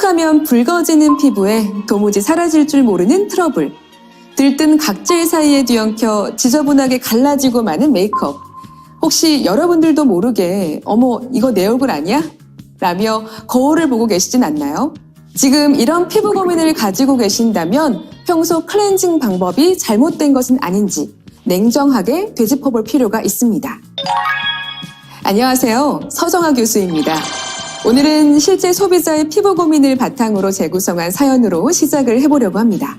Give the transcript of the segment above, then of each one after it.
툭하면 붉어지는 피부에 도무지 사라질 줄 모르는 트러블. 들뜬 각질 사이에 뒤엉켜 지저분하게 갈라지고 마는 메이크업. 혹시 여러분들도 모르게 어머 이거 내 얼굴 아니야? 라며 거울을 보고 계시진 않나요? 지금 이런 피부 고민을 가지고 계신다면 평소 클렌징 방법이 잘못된 것은 아닌지 냉정하게 되짚어볼 필요가 있습니다. 안녕하세요. 서정아 교수입니다. 오늘은 실제 소비자의 피부 고민을 바탕으로 재구성한 사연으로 시작을 해보려고 합니다.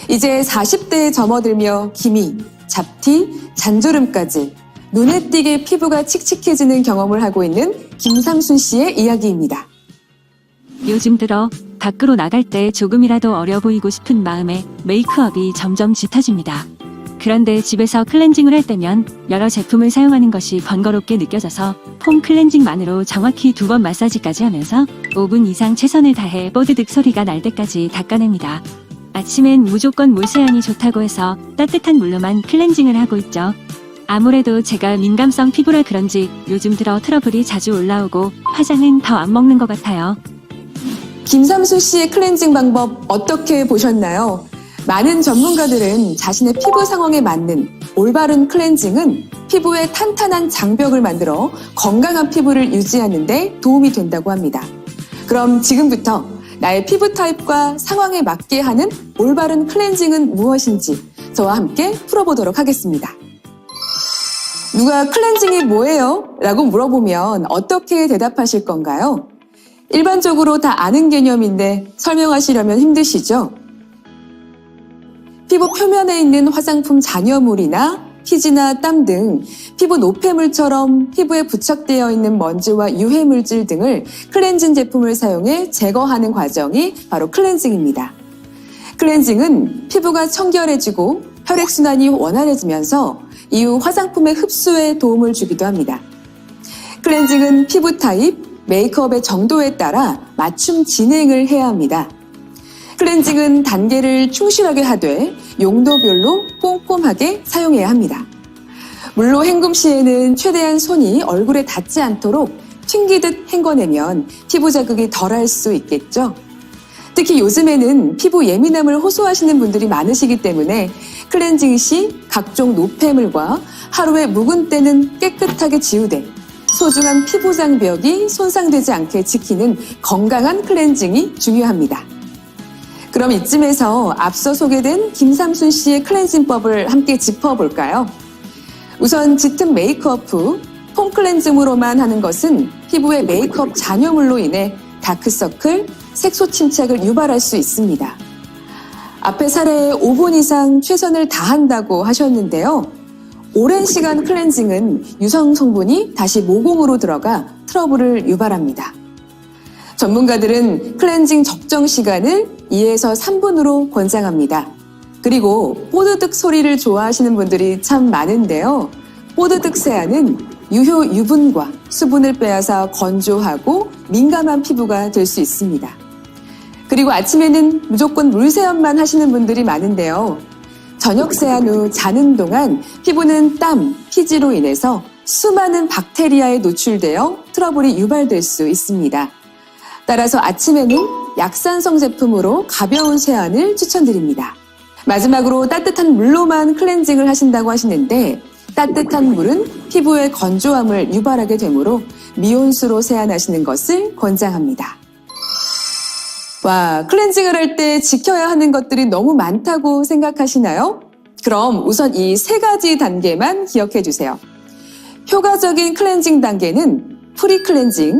이제 40대에 접어들며 기미, 잡티, 잔주름까지 눈에 띄게 피부가 칙칙해지는 경험을 하고 있는 김삼순 씨의 이야기입니다. 요즘 들어 밖으로 나갈 때 조금이라도 어려 보이고 싶은 마음에 메이크업이 점점 짙어집니다. 그런데 집에서 클렌징을 할 때면 여러 제품을 사용하는 것이 번거롭게 느껴져서 폼 클렌징만으로 정확히 2번 마사지까지 하면서 5분 이상 최선을 다해 뽀드득 소리가 날 때까지 닦아냅니다. 아침엔 무조건 물 세안이 좋다고 해서 따뜻한 물로만 클렌징을 하고 있죠. 아무래도 제가 민감성 피부라 그런지 요즘 들어 트러블이 자주 올라오고 화장은 더 안 먹는 것 같아요. 김삼순 씨의 클렌징 방법 어떻게 보셨나요? 많은 전문가들은 자신의 피부 상황에 맞는 올바른 클렌징은 피부에 탄탄한 장벽을 만들어 건강한 피부를 유지하는 데 도움이 된다고 합니다. 그럼 지금부터 나의 피부 타입과 상황에 맞게 하는 올바른 클렌징은 무엇인지 저와 함께 풀어보도록 하겠습니다. 누가 클렌징이 뭐예요? 라고 물어보면 어떻게 대답하실 건가요? 일반적으로 다 아는 개념인데 설명하시려면 힘드시죠? 피부 표면에 있는 화장품 잔여물이나 피지나 땀 등 피부 노폐물처럼 피부에 부착되어 있는 먼지와 유해물질 등을 클렌징 제품을 사용해 제거하는 과정이 바로 클렌징입니다. 클렌징은 피부가 청결해지고 혈액순환이 원활해지면서 이후 화장품의 흡수에 도움을 주기도 합니다. 클렌징은 피부 타입, 메이크업의 정도에 따라 맞춤 진행을 해야 합니다. 클렌징은 단계를 충실하게 하되 용도별로 꼼꼼하게 사용해야 합니다. 물로 헹굼 시에는 최대한 손이 얼굴에 닿지 않도록 튕기듯 헹궈내면 피부 자극이 덜할 수 있겠죠. 특히 요즘에는 피부 예민함을 호소하시는 분들이 많으시기 때문에 클렌징 시 각종 노폐물과 하루에 묵은 때는 깨끗하게 지우되 소중한 피부 장벽이 손상되지 않게 지키는 건강한 클렌징이 중요합니다. 그럼 이쯤에서 앞서 소개된 김삼순 씨의 클렌징법을 함께 짚어볼까요? 우선 짙은 메이크업 후 폼 클렌징으로만 하는 것은 피부의 메이크업 잔여물로 인해 다크서클, 색소 침착을 유발할 수 있습니다. 앞의 사례에 5분 이상 최선을 다한다고 하셨는데요. 오랜 시간 클렌징은 유성 성분이 다시 모공으로 들어가 트러블을 유발합니다. 전문가들은 클렌징 적정 시간을 2에서 3분으로 권장합니다. 그리고 뽀드득 소리를 좋아하시는 분들이 참 많은데요. 뽀드득 세안은 유효 유분과 수분을 빼앗아 건조하고 민감한 피부가 될 수 있습니다. 그리고 아침에는 무조건 물 세안만 하시는 분들이 많은데요. 저녁 세안 후 자는 동안 피부는 땀, 피지로 인해서 수많은 박테리아에 노출되어 트러블이 유발될 수 있습니다. 따라서 아침에는 약산성 제품으로 가벼운 세안을 추천드립니다. 마지막으로 따뜻한 물로만 클렌징을 하신다고 하시는데 따뜻한 물은 피부의 건조함을 유발하게 되므로 미온수로 세안하시는 것을 권장합니다. 와, 클렌징을 할 때 지켜야 하는 것들이 너무 많다고 생각하시나요? 그럼 우선 이 3가지 단계만 기억해 주세요. 효과적인 클렌징 단계는 프리 클렌징,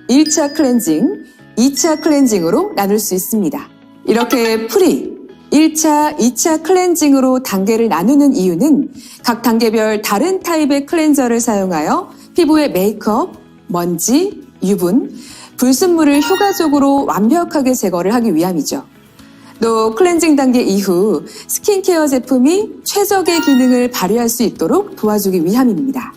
1차 클렌징, 2차 클렌징으로 나눌 수 있습니다. 이렇게 프리, 1차, 2차 클렌징으로 단계를 나누는 이유는 각 단계별 다른 타입의 클렌저를 사용하여 피부의 메이크업, 먼지, 유분, 불순물을 효과적으로 완벽하게 제거를 하기 위함이죠. 또 클렌징 단계 이후 스킨케어 제품이 최적의 기능을 발휘할 수 있도록 도와주기 위함입니다.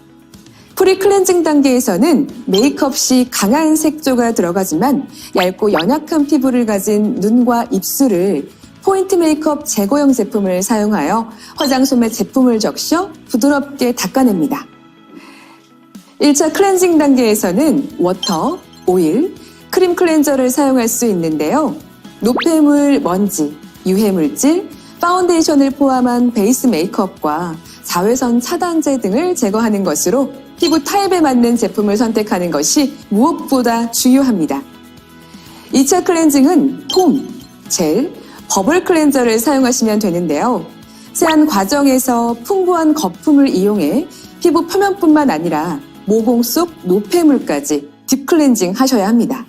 프리 클렌징 단계에서는 메이크업 시 강한 색조가 들어가지만 얇고 연약한 피부를 가진 눈과 입술을 포인트 메이크업 제거용 제품을 사용하여 화장솜에 제품을 적셔 부드럽게 닦아냅니다. 1차 클렌징 단계에서는 워터, 오일, 크림 클렌저를 사용할 수 있는데요. 노폐물, 먼지, 유해물질, 파운데이션을 포함한 베이스 메이크업과 자외선 차단제 등을 제거하는 것으로 피부 타입에 맞는 제품을 선택하는 것이 무엇보다 중요합니다. 2차 클렌징은 폼, 젤, 버블 클렌저를 사용하시면 되는데요. 세안 과정에서 풍부한 거품을 이용해 피부 표면뿐만 아니라 모공 속 노폐물까지 딥클렌징 하셔야 합니다.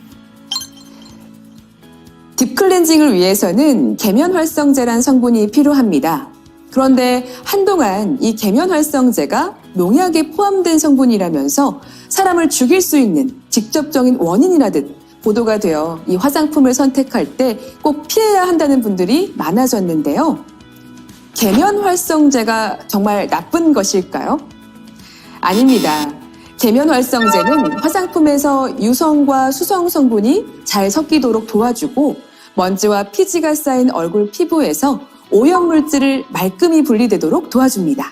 딥클렌징을 위해서는 계면활성제란 성분이 필요합니다. 그런데 한동안 이 계면활성제가 농약에 포함된 성분이라면서 사람을 죽일 수 있는 직접적인 원인이라듯 보도가 되어 이 화장품을 선택할 때 꼭 피해야 한다는 분들이 많아졌는데요. 계면활성제가 정말 나쁜 것일까요? 아닙니다. 계면활성제는 화장품에서 유성과 수성 성분이 잘 섞이도록 도와주고 먼지와 피지가 쌓인 얼굴 피부에서 오염물질을 말끔히 분리되도록 도와줍니다.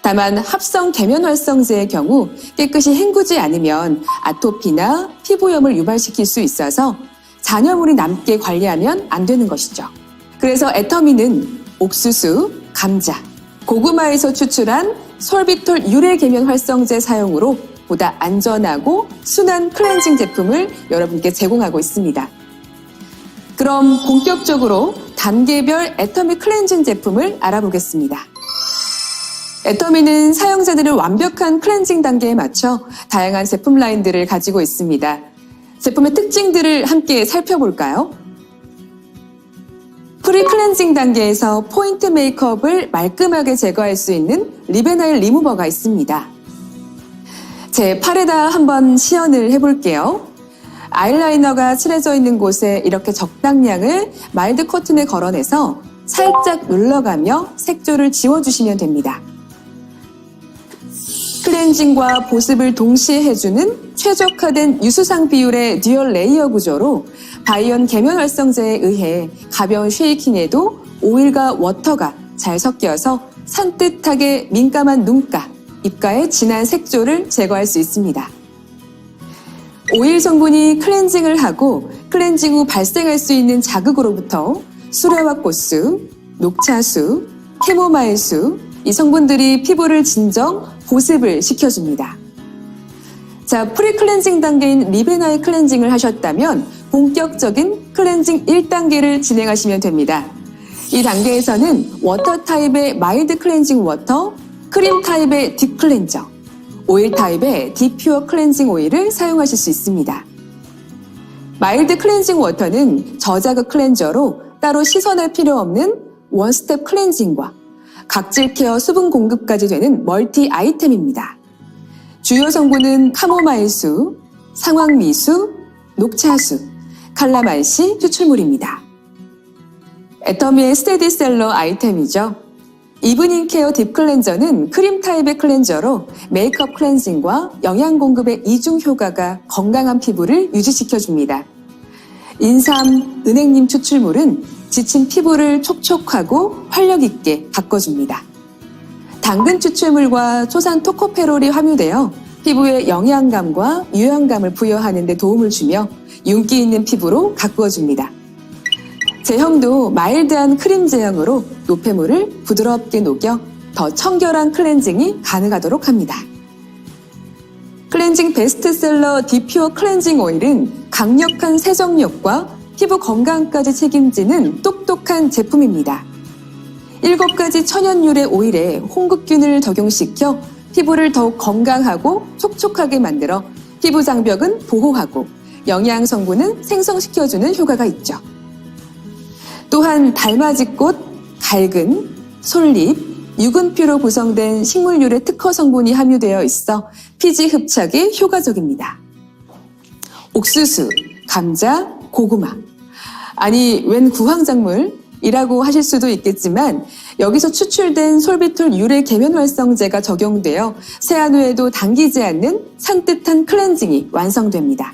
다만 합성 계면활성제의 경우 깨끗이 헹구지 않으면 아토피나 피부염을 유발시킬 수 있어서 잔여물이 남게 관리하면 안 되는 것이죠. 그래서 애터미는 옥수수, 감자, 고구마에서 추출한 솔비톨 유래 계면활성제 사용으로 보다 안전하고 순한 클렌징 제품을 여러분께 제공하고 있습니다. 그럼 본격적으로 단계별 애터미 클렌징 제품을 알아보겠습니다. 애터미는 사용자들을 완벽한 클렌징 단계에 맞춰 다양한 제품 라인들을 가지고 있습니다. 제품의 특징들을 함께 살펴볼까요? 프리 클렌징 단계에서 포인트 메이크업을 말끔하게 제거할 수 있는 리베나일 리무버가 있습니다. 제 팔에다 한번 시연을 해볼게요. 아이라이너가 칠해져 있는 곳에 이렇게 적당량을 마일드 커튼에 걸어내서 살짝 눌러가며 색조를 지워주시면 됩니다. 클렌징과 보습을 동시에 해주는 최적화된 유수상 비율의 듀얼 레이어 구조로 바이온 계면활성제에 의해 가벼운 쉐이킹에도 오일과 워터가 잘 섞여서 산뜻하게 민감한 눈가, 입가의 진한 색조를 제거할 수 있습니다. 오일 성분이 클렌징을 하고 클렌징 후 발생할 수 있는 자극으로부터 수레화 꽃수, 녹차수, 캐모마일수 이 성분들이 피부를 진정, 보습을 시켜줍니다. 자, 프리 클렌징 단계인 리베나일 클렌징을 하셨다면 본격적인 클렌징 1단계를 진행하시면 됩니다. 이 단계에서는 워터 타입의 마일드 클렌징 워터, 크림 타입의 딥 클렌저, 오일 타입의 디퓨어 클렌징 오일을 사용하실 수 있습니다. 마일드 클렌징 워터는 저자극 클렌저로 따로 씻어낼 필요 없는 원스텝 클렌징과 각질 케어 수분 공급까지 되는 멀티 아이템입니다. 주요 성분은 카모마일수, 상황미수, 녹차수, 칼라만시 추출물입니다. 애터미의 스테디셀러 아이템이죠. 이브닝 케어 딥 클렌저는 크림 타입의 클렌저로 메이크업 클렌징과 영양 공급의 이중 효과가 건강한 피부를 유지시켜줍니다. 인삼, 은행님 추출물은 지친 피부를 촉촉하고 활력 있게 바꿔줍니다. 당근 추출물과 초산 토코페롤이 함유되어 피부에 영양감과 유연감을 부여하는 데 도움을 주며 윤기 있는 피부로 가꾸어줍니다. 제형도 마일드한 크림 제형으로 노폐물을 부드럽게 녹여 더 청결한 클렌징이 가능하도록 합니다. 클렌징 베스트셀러 디퓨어 클렌징 오일은 강력한 세정력과 피부 건강까지 책임지는 똑똑한 제품입니다. 7가지 천연 유래 오일에 홍극균을 적용시켜 피부를 더욱 건강하고 촉촉하게 만들어 피부 장벽은 보호하고 영양 성분은 생성시켜주는 효과가 있죠. 또한 달맞이꽃, 갈근, 솔잎, 유근피로 구성된 식물 유래 특허 성분이 함유되어 있어 피지 흡착에 효과적입니다. 옥수수, 감자, 고구마. 아니, 웬 구황작물이라고 하실 수도 있겠지만 여기서 추출된 솔비톨 유래 계면활성제가 적용되어 세안 후에도 당기지 않는 산뜻한 클렌징이 완성됩니다.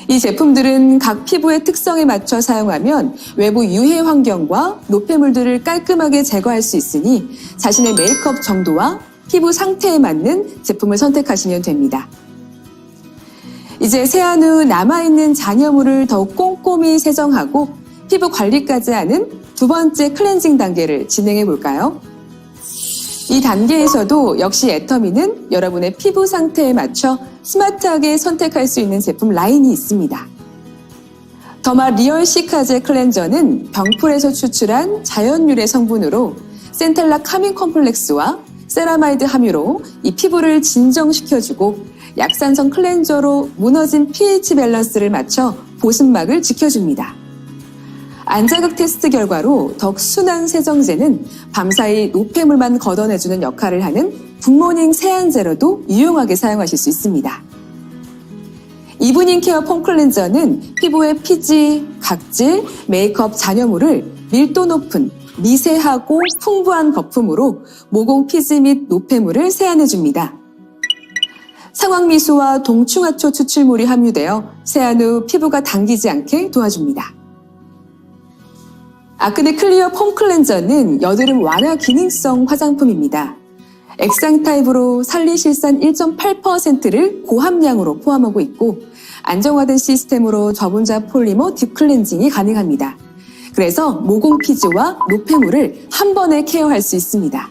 이 제품들은 각 피부의 특성에 맞춰 사용하면 외부 유해 환경과 노폐물들을 깔끔하게 제거할 수 있으니 자신의 메이크업 정도와 피부 상태에 맞는 제품을 선택하시면 됩니다. 이제 세안 후 남아있는 잔여물을 더욱 꼼꼼히 세정하고 피부 관리까지 하는 두 번째 클렌징 단계를 진행해 볼까요? 이 단계에서도 역시 애터미는 여러분의 피부 상태에 맞춰 스마트하게 선택할 수 있는 제품 라인이 있습니다. 더마 리얼 시카제 클렌저는 병풀에서 추출한 자연 유래 성분으로 센텔라 카민 컴플렉스와 세라마이드 함유로 이 피부를 진정시켜주고 약산성 클렌저로 무너진 pH 밸런스를 맞춰 보습막을 지켜줍니다. 안자극 테스트 결과로 더욱 순한 세정제는 밤사이 노폐물만 걷어내주는 역할을 하는 굿모닝 세안제로도 유용하게 사용하실 수 있습니다. 이브닝 케어 폼 클렌저는 피부의 피지, 각질, 메이크업 잔여물을 밀도 높은 미세하고 풍부한 거품으로 모공 피지 및 노폐물을 세안해줍니다. 상황미수와 동충하초 추출물이 함유되어 세안 후 피부가 당기지 않게 도와줍니다. 아크네 클리어 폼 클렌저는 여드름 완화 기능성 화장품입니다. 액상 타입으로 살리실산 1.8%를 고함량으로 포함하고 있고 안정화된 시스템으로 저분자 폴리머 딥 클렌징이 가능합니다. 그래서 모공 피지와 노폐물을 한 번에 케어할 수 있습니다.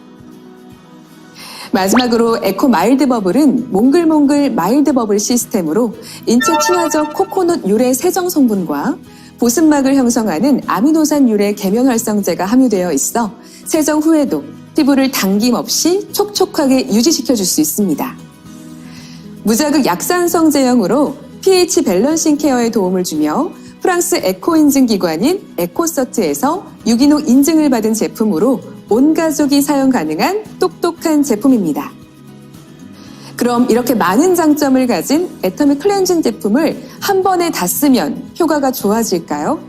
마지막으로 에코 마일드 버블은 몽글몽글 마일드 버블 시스템으로 인체 친화적 코코넛 유래 세정 성분과 보습막을 형성하는 아미노산 유래 계면 활성제가 함유되어 있어 세정 후에도 피부를 당김 없이 촉촉하게 유지시켜줄 수 있습니다. 무자극 약산성 제형으로 pH 밸런싱 케어에 도움을 주며 프랑스 에코 인증 기관인 에코서트에서 유기농 인증을 받은 제품으로 온 가족이 사용 가능한 똑똑한 제품입니다. 그럼 이렇게 많은 장점을 가진 애터미 클렌징 제품을 한 번에 다 쓰면 효과가 좋아질까요?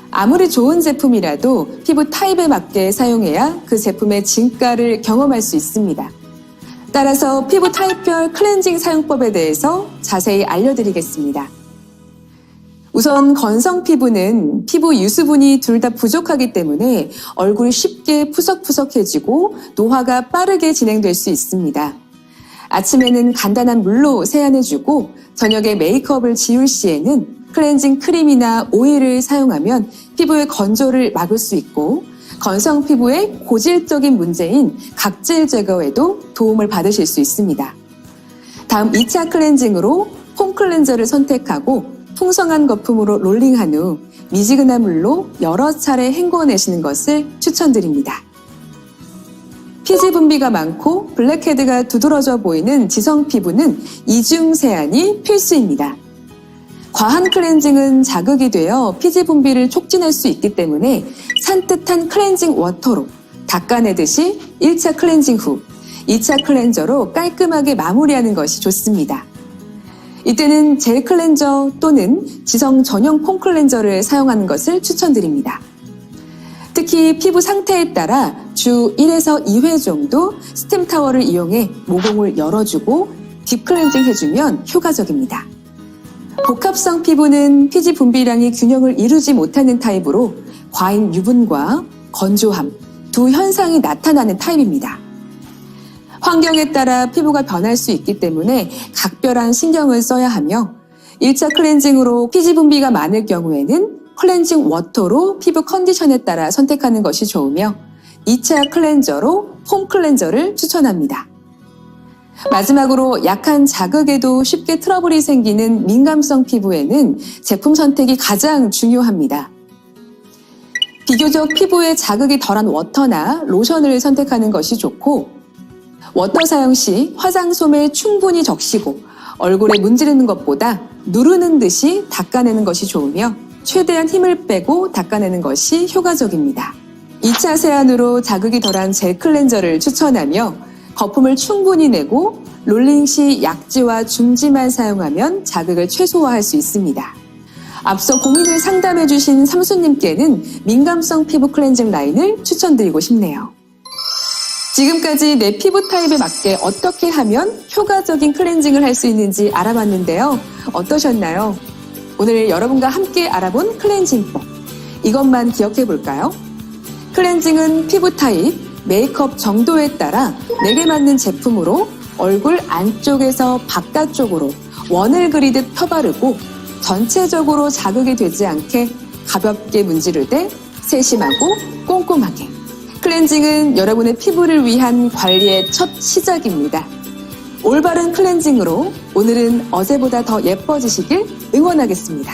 아무리 좋은 제품이라도 피부 타입에 맞게 사용해야 그 제품의 진가를 경험할 수 있습니다. 따라서 피부 타입별 클렌징 사용법에 대해서 자세히 알려드리겠습니다. 우선 건성 피부는 피부 유수분이 둘 다 부족하기 때문에 얼굴이 쉽게 푸석푸석해지고 노화가 빠르게 진행될 수 있습니다. 아침에는 간단한 물로 세안해주고 저녁에 메이크업을 지울 시에는 클렌징 크림이나 오일을 사용하면 피부의 건조를 막을 수 있고 건성 피부의 고질적인 문제인 각질 제거에도 도움을 받으실 수 있습니다. 다음 2차 클렌징으로 폼 클렌저를 선택하고 풍성한 거품으로 롤링한 후 미지근한 물로 여러 차례 헹궈내시는 것을 추천드립니다. 피지 분비가 많고 블랙헤드가 두드러져 보이는 지성 피부는 이중 세안이 필수입니다. 과한 클렌징은 자극이 되어 피지 분비를 촉진할 수 있기 때문에 산뜻한 클렌징 워터로 닦아내듯이 1차 클렌징 후 2차 클렌저로 깔끔하게 마무리하는 것이 좋습니다. 이때는 젤 클렌저 또는 지성 전용 폼 클렌저를 사용하는 것을 추천드립니다. 특히 피부 상태에 따라 주 1에서 2회 정도 스팀 타월을 이용해 모공을 열어주고 딥 클렌징 해주면 효과적입니다. 복합성 피부는 피지 분비량이 균형을 이루지 못하는 타입으로 과잉 유분과 건조함 두 현상이 나타나는 타입입니다. 환경에 따라 피부가 변할 수 있기 때문에 각별한 신경을 써야 하며 1차 클렌징으로 피지 분비가 많을 경우에는 클렌징 워터로 피부 컨디션에 따라 선택하는 것이 좋으며 2차 클렌저로 폼 클렌저를 추천합니다. 마지막으로 약한 자극에도 쉽게 트러블이 생기는 민감성 피부에는 제품 선택이 가장 중요합니다. 비교적 피부에 자극이 덜한 워터나 로션을 선택하는 것이 좋고 워터 사용 시 화장솜에 충분히 적시고 얼굴에 문지르는 것보다 누르는 듯이 닦아내는 것이 좋으며 최대한 힘을 빼고 닦아내는 것이 효과적입니다. 2차 세안으로 자극이 덜한 젤 클렌저를 추천하며 거품을 충분히 내고 롤링 시 약지와 중지만 사용하면 자극을 최소화할 수 있습니다. 앞서 고민을 상담해주신 삼수님께는 민감성 피부 클렌징 라인을 추천드리고 싶네요. 지금까지 내 피부 타입에 맞게 어떻게 하면 효과적인 클렌징을 할 수 있는지 알아봤는데요. 어떠셨나요? 오늘 여러분과 함께 알아본 클렌징법. 이것만 기억해 볼까요? 클렌징은 피부 타입, 메이크업 정도에 따라 내게 맞는 제품으로 얼굴 안쪽에서 바깥쪽으로 원을 그리듯 펴바르고 전체적으로 자극이 되지 않게 가볍게 문지르되 세심하고 꼼꼼하게. 클렌징은 여러분의 피부를 위한 관리의 첫 시작입니다. 올바른 클렌징으로 오늘은 어제보다 더 예뻐지시길 응원하겠습니다.